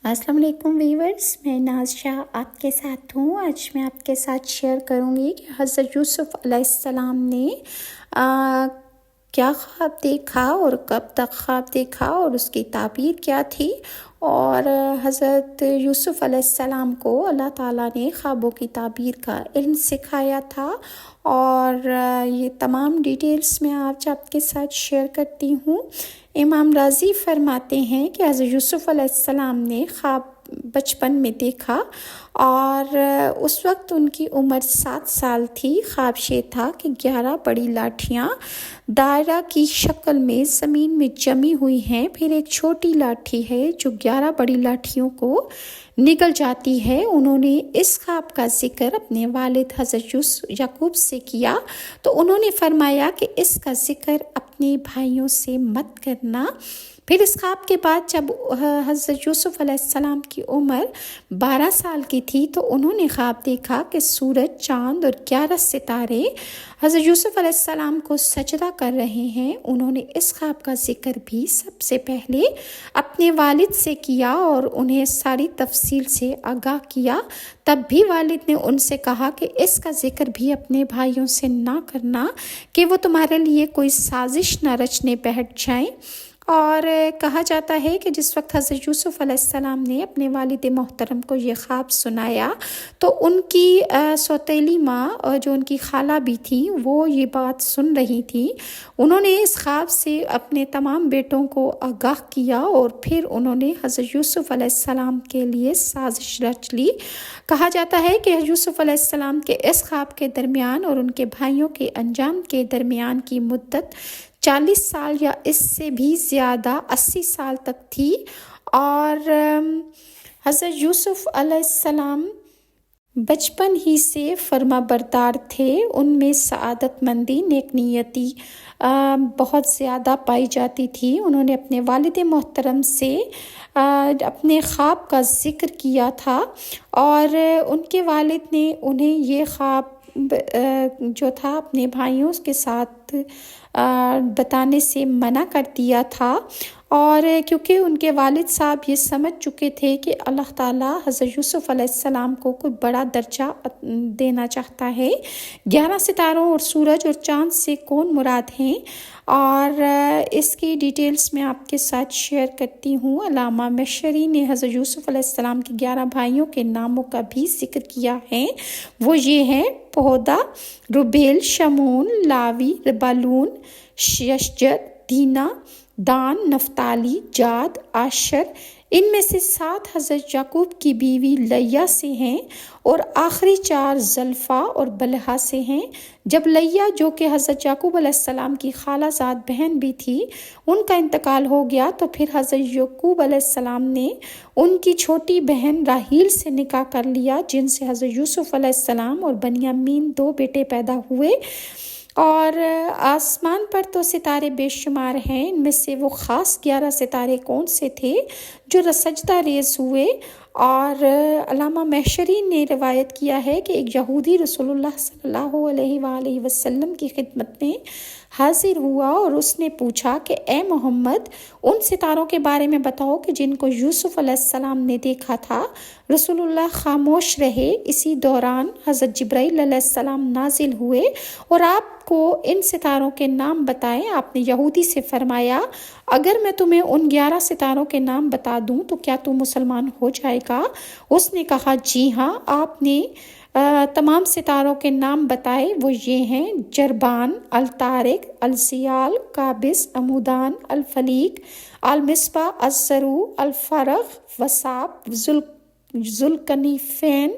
السلام علیکم ویورز، میں ناز شاہ آپ کے ساتھ ہوں۔ آج میں آپ کے ساتھ شیئر کروں گی کہ حضرت یوسف علیہ السلام نے کیا خواب دیکھا اور کب تک خواب دیکھا اور اس کی تعبیر کیا تھی، اور حضرت یوسف علیہ السلام کو اللہ تعالیٰ نے خوابوں کی تعبیر کا علم سکھایا تھا، اور یہ تمام ڈیٹیلز میں آج آپ کے ساتھ شیئر کرتی ہوں۔ امام رازی فرماتے ہیں کہ حضرت یوسف علیہ السلام نے خواب بچپن میں دیکھا، اور اس وقت ان کی عمر 7 سال تھی۔ خواب یہ تھا کہ 11 بڑی لاٹھیاں دائرہ کی شکل میں زمین میں جمی ہوئی ہیں، پھر ایک چھوٹی لاٹھی ہے جو 11 بڑی لاٹھیوں کو نگل جاتی ہے۔ انہوں نے اس خواب کا ذکر اپنے والد حضرت یعقوب سے کیا تو انہوں نے فرمایا کہ اس کا ذکر اپنے بھائیوں سے مت کرنا۔ پھر اس خواب کے بعد جب حضرت یوسف علیہ السلام کی عمر 12 سال کی تھی تو انہوں نے خواب دیکھا کہ سورج، چاند اور 11 ستارے حضرت یوسف علیہ السلام کو سجدہ کر رہے ہیں۔ انہوں نے اس خواب کا ذکر بھی سب سے پہلے اپنے والد سے کیا اور انہیں ساری تفصیل سے آگاہ کیا۔ تب بھی والد نے ان سے کہا کہ اس کا ذکر بھی اپنے بھائیوں سے نہ کرنا کہ وہ تمہارے لیے کوئی سازش نہ رچنے بیٹھ جائیں۔ اور کہا جاتا ہے کہ جس وقت حضرت یوسف علیہ السلام نے اپنے والد محترم کو یہ خواب سنایا تو ان کی سوتیلی ماں جو ان کی خالہ بھی تھی وہ یہ بات سن رہی تھی۔ انہوں نے اس خواب سے اپنے تمام بیٹوں کو آگاہ کیا اور پھر انہوں نے حضرت یوسف علیہ السلام کے لیے سازش رچ لی۔ کہا جاتا ہے کہ یوسف علیہ السلام کے اس خواب کے درمیان اور ان کے بھائیوں کے انجام کے درمیان کی مدت 40 سال یا اس سے بھی زیادہ 80 سال تک تھی، اور حضرت یوسف علیہ السلام بچپن ہی سے فرما بردار تھے۔ ان میں سعادت مندی، نیک نیتی بہت زیادہ پائی جاتی تھی۔ انہوں نے اپنے والد محترم سے اپنے خواب کا ذکر کیا تھا، اور ان کے والد نے انہیں یہ خواب جو تھا اپنے بھائیوں کے ساتھ بتانے سے منع کر دیا تھا، اور کیونکہ ان کے والد صاحب یہ سمجھ چکے تھے کہ اللہ تعالیٰ حضرت یوسف علیہ السلام کو کوئی بڑا درجہ دینا چاہتا ہے۔ 11 ستاروں اور سورج اور چاند سے کون مراد ہیں، اور اس کی ڈیٹیلز میں آپ کے ساتھ شیئر کرتی ہوں۔ علامہ مشری نے حضرت یوسف علیہ السلام کے 11 بھائیوں کے ناموں کا بھی ذکر کیا ہے۔ وہ یہ ہیں: پہودا، روبیل، شمعون، لاوی، بالون، یشجر، دینا، دان، نفتالی، جاد، آشر۔ ان میں سے 7 حضرت یعقوب کی بیوی لیہ سے ہیں، اور آخری 4 زلفا اور بلہا سے ہیں۔ جب لیہ جو کہ حضرت یعقوب علیہ السلام کی خالہ زاد بہن بھی تھی، ان کا انتقال ہو گیا تو پھر حضرت یعقوب علیہ السلام نے ان کی چھوٹی بہن راحیل سے نکاح کر لیا، جن سے حضرت یوسف علیہ السلام اور بنیامین 2 بیٹے پیدا ہوئے۔ اور آسمان پر تو ستارے بے شمار ہیں، ان میں سے وہ خاص 11 ستارے کون سے تھے جو سجدہ ریز ہوئے؟ اور علامہ محشری نے روایت کیا ہے کہ ایک یہودی رسول اللہ صلی اللہ علیہ وآلہ وسلم کی خدمت میں حاضر ہوا اور اس نے پوچھا کہ اے محمد، ان ستاروں کے بارے میں بتاؤ کہ جن کو یوسف علیہ السلام نے دیکھا تھا۔ رسول اللہ خاموش رہے۔ اسی دوران حضرت جبرائیل علیہ السلام نازل ہوئے اور آپ کو ان ستاروں کے نام بتائیں۔ آپ نے یہودی سے فرمایا، اگر میں تمہیں ان 11 ستاروں کے نام بتا دوں تو کیا تو مسلمان ہو جائے گا؟ اس نے کہا جی ہاں۔ آپ نے تمام ستاروں کے نام بتائے، وہ یہ ہیں: جربان، الطارق، الزیال، قابس، عمودان، الفلیق، المصباح، الزرو، الفرخ، وساب، ذوالکنفین۔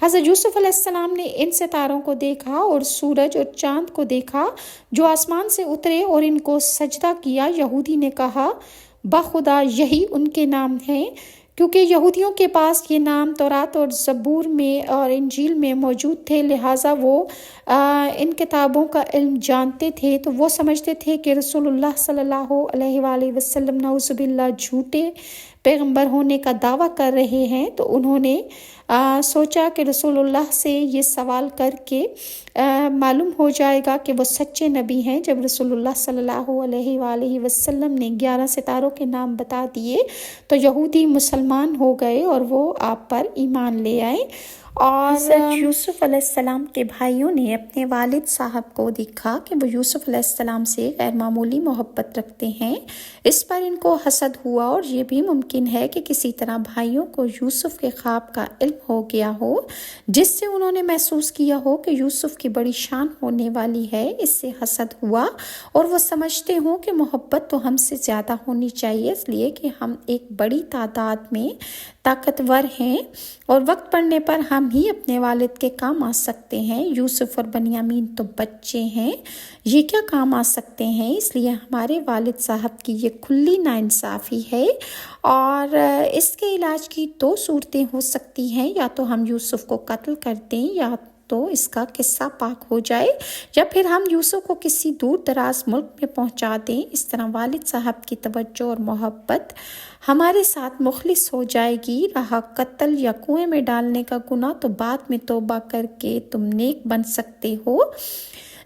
حضرت یوسف علیہ السلام نے ان ستاروں کو دیکھا اور سورج اور چاند کو دیکھا جو آسمان سے اترے اور ان کو سجدہ کیا۔ یہودی نے کہا بخدا یہی ان کے نام ہیں، کیونکہ یہودیوں کے پاس یہ نام تورات اور زبور میں اور انجیل میں موجود تھے، لہٰذا وہ ان کتابوں کا علم جانتے تھے، تو وہ سمجھتے تھے کہ رسول اللہ صلی اللہ علیہ وآلہ وسلم نعوذ باللہ جھوٹے پیغمبر ہونے کا دعویٰ کر رہے ہیں، تو انہوں نے سوچا کہ رسول اللہ سے یہ سوال کر کے معلوم ہو جائے گا کہ وہ سچے نبی ہیں۔ جب رسول اللہ صلی اللہ علیہ وآلہ وسلم نے 11 ستاروں کے نام بتا دیے تو یہودی مسلمان ہو گئے اور وہ آپ پر ایمان لے آئے۔ اور حضرت یوسف علیہ السلام کے بھائیوں نے اپنے والد صاحب کو دیکھا کہ وہ یوسف علیہ السلام سے غیر معمولی محبت رکھتے ہیں، اس پر ان کو حسد ہوا، اور یہ بھی ممکن ہے کہ کسی طرح بھائیوں کو یوسف کے خواب کا علم ہو گیا ہو، جس سے انہوں نے محسوس کیا ہو کہ یوسف کی بڑی شان ہونے والی ہے، اس سے حسد ہوا، اور وہ سمجھتے ہوں کہ محبت تو ہم سے زیادہ ہونی چاہیے، اس لیے کہ ہم ایک بڑی تعداد میں طاقتور ہیں اور وقت پڑنے پر ہم ہی اپنے والد کے کام آ سکتے ہیں۔ یوسف اور بنیامین تو بچے ہیں، یہ کیا کام آ سکتے ہیں؟ اس لیے ہمارے والد صاحب کی یہ کھلی ناانصافی ہے، اور اس کے علاج کی دو صورتیں ہو سکتی ہیں، یا تو ہم یوسف کو قتل کر دیں یا تو اس کا قصہ پاک ہو جائے، یا پھر ہم یوسف کو کسی دور دراز ملک میں پہنچا دیں۔ اس طرح والد صاحب کی توجہ اور محبت ہمارے ساتھ مخلص ہو جائے گی۔ رہا قتل یا کنویں میں ڈالنے کا گناہ، تو بعد میں توبہ کر کے تم نیک بن سکتے ہو۔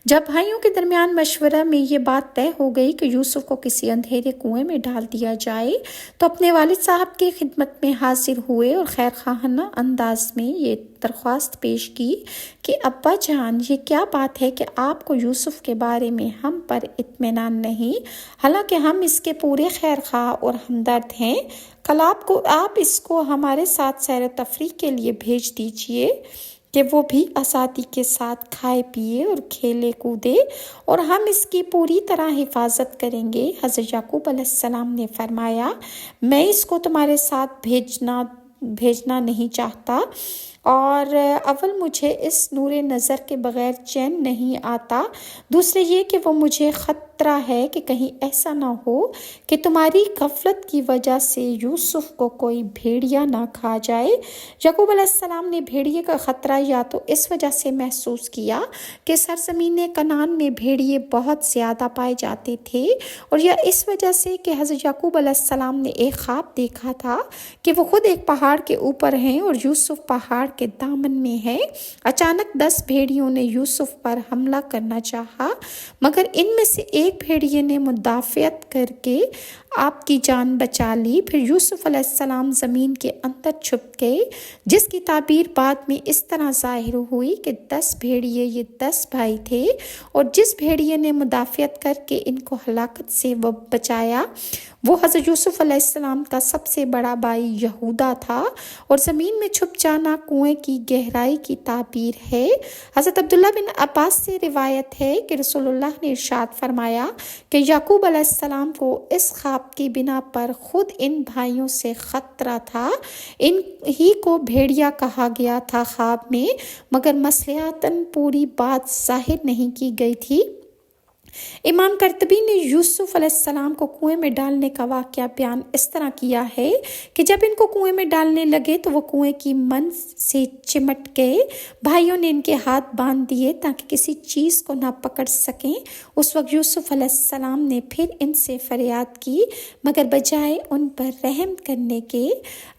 جب بھائیوں کے درمیان مشورہ میں یہ بات طے ہو گئی کہ یوسف کو کسی اندھیرے کنویں میں ڈال دیا جائے، تو اپنے والد صاحب کی خدمت میں حاضر ہوئے اور خیر خواہانہ انداز میں یہ درخواست پیش کی کہ ابا جان، یہ کیا بات ہے کہ آپ کو یوسف کے بارے میں ہم پر اطمینان نہیں، حالانکہ ہم اس کے پورے خیر خواہ اور ہمدرد ہیں۔ کل آپ اس کو ہمارے ساتھ سیر و تفریح کے لیے بھیج دیجئے کہ وہ بھی آزادی کے ساتھ کھائے پیے اور کھیلے کودے، اور ہم اس کی پوری طرح حفاظت کریں گے۔ حضرت یعقوب علیہ السلام نے فرمایا، میں اس کو تمہارے ساتھ بھیجنا نہیں چاہتا، اور اول مجھے اس نور نظر کے بغیر چین نہیں آتا، دوسرے یہ کہ وہ مجھے خطرہ ہے کہ کہیں ایسا نہ ہو کہ تمہاری غفلت کی وجہ سے یوسف کو کوئی بھیڑیا نہ کھا جائے۔ یعقوب علیہ السلام نے بھیڑیے کا خطرہ یا تو اس وجہ سے محسوس کیا کہ سرزمین کنعان میں بھیڑیے بہت زیادہ پائے جاتے تھے، اور یا اس وجہ سے کہ حضرت یعقوب علیہ السلام نے ایک خواب دیکھا تھا کہ وہ خود ایک پہاڑ کے اوپر ہیں اور یوسف پہاڑ کے دامن میں ہے۔ اچانک 10 بھیڑیوں نے یوسف پر حملہ کرنا چاہا، مگر ان میں سے ایک بھیڑیے نے مدافعت کر کے آپ کی جان بچا لی۔ پھر یوسف علیہ السلام زمین کے اندر چھپ گئے، جس کی تعبیر بعد میں اس طرح ظاہر ہوئی کہ 10 بھیڑیے یہ 10 بھائی تھے، اور جس بھیڑیے نے مدافعت کر کے ان کو ہلاکت سے بچایا وہ حضرت یوسف علیہ السلام کا سب سے بڑا بھائی یہودا تھا، اور زمین میں چھپ جانا کنویں کی گہرائی کی تعبیر ہے۔ حضرت عبداللہ بن عباس سے روایت ہے کہ رسول اللہ نے ارشاد فرمایا کہ یعقوب علیہ السلام کو اس خواب کی بنا پر خود ان بھائیوں سے خطرہ تھا، ان ہی کو بھیڑیا کہا گیا تھا خواب میں، مگر مصلحتاً پوری بات ظاہر نہیں کی گئی تھی۔ امام قرطبی نے یوسف علیہ السلام کو کنویں میں ڈالنے کا واقعہ بیان اس طرح کیا ہے کہ جب ان کو کنویں میں ڈالنے لگے تو وہ کنویں کی من سے چمٹ گئے، بھائیوں نے ان کے ہاتھ باندھ دیے تاکہ کسی چیز کو نہ پکڑ سکیں۔ اس وقت یوسف علیہ السلام نے پھر ان سے فریاد کی، مگر بجائے ان پر رحم کرنے کے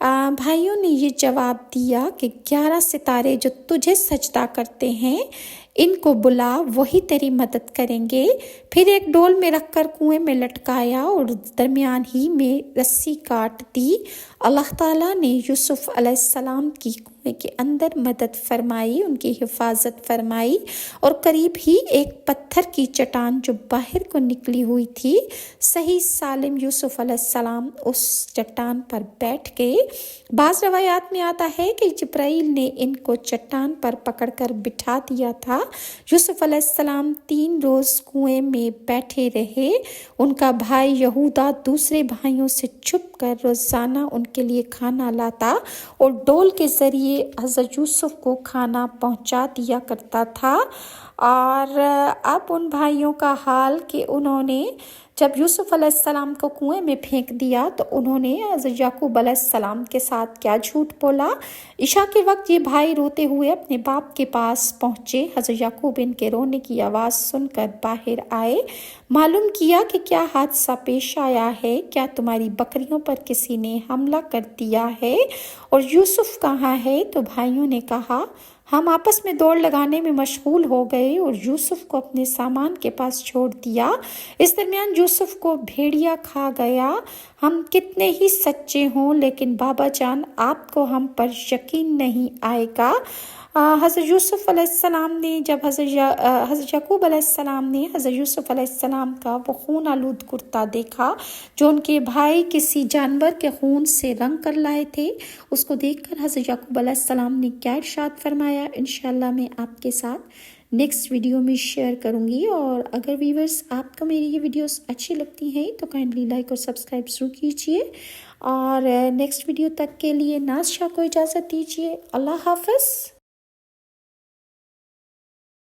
بھائیوں نے یہ جواب دیا کہ 11 ستارے جو تجھے سجدہ کرتے ہیں ان کو بلا، وہی تیری مدد کریں گے۔ پھر ایک ڈول میں رکھ کر کنویں میں لٹکایا اور درمیان ہی میں رسی کاٹ دی۔ اللہ تعالیٰ نے یوسف علیہ السلام کی کنویں کے اندر مدد فرمائی، ان کی حفاظت فرمائی، اور قریب ہی ایک پتھر کی چٹان جو باہر کو نکلی ہوئی تھی، صحیح سالم یوسف علیہ السلام اس چٹان پر بیٹھ گئے۔ بعض روایات میں آتا ہے کہ جبرائیل نے ان کو چٹان پر پکڑ کر بٹھا دیا تھا۔ یوسف علیہ السلام 3 روز کنویں میں بیٹھے رہے۔ ان کا بھائی یہودا دوسرے بھائیوں سے چھپ کر روزانہ ان کے لیے کھانا لاتا اور ڈول کے ذریعے حضرت یوسف کو کھانا پہنچا دیا کرتا تھا۔ اور اب ان بھائیوں کا حال کہ انہوں نے جب یوسف علیہ السلام کو کنویں میں پھینک دیا تو انہوں نے حضرت یعقوب علیہ السلام کے ساتھ کیا جھوٹ بولا۔ عشاء کے وقت یہ بھائی روتے ہوئے اپنے باپ کے پاس پہنچے۔ حضرت یعقوب ان کے رونے کی آواز سن کر باہر آئے، معلوم کیا کہ کیا حادثہ پیش آیا ہے، کیا تمہاری بکریوں پر کسی نے حملہ کر دیا ہے اور یوسف کہاں ہے؟ تو بھائیوں نے کہا ہم آپس میں دوڑ لگانے میں مشغول ہو گئے اور یوسف کو اپنے سامان کے پاس چھوڑ دیا۔ اس درمیان یوسف کو بھیڑیا کھا گیا۔ ہم کتنے ہی سچے ہوں لیکن بابا جان آپ کو ہم پر یقین نہیں آئے گا۔ حضرت یوسف علیہ السلام نے جب حضرت یعقوب علیہ السلام نے حضرت یوسف علیہ السلام کا وہ خون آلود کرتا دیکھا جو ان کے بھائی کسی جانور کے خون سے رنگ کر لائے تھے، اس کو دیکھ کر حضرت یعقوب علیہ السلام نے کیا ارشاد فرمایا، انشاءاللہ میں آپ کے ساتھ نیکسٹ ویڈیو میں شیئر کروں گی۔ اور اگر ویورز آپ کو میری یہ ویڈیوز اچھی لگتی ہیں تو کائنڈلی لائک اور سبسکرائب ضرور کیجیے، اور نیکسٹ ویڈیو تک کے لیے ناز شاہ کو اجازت دیجیے۔ اللہ حافظ۔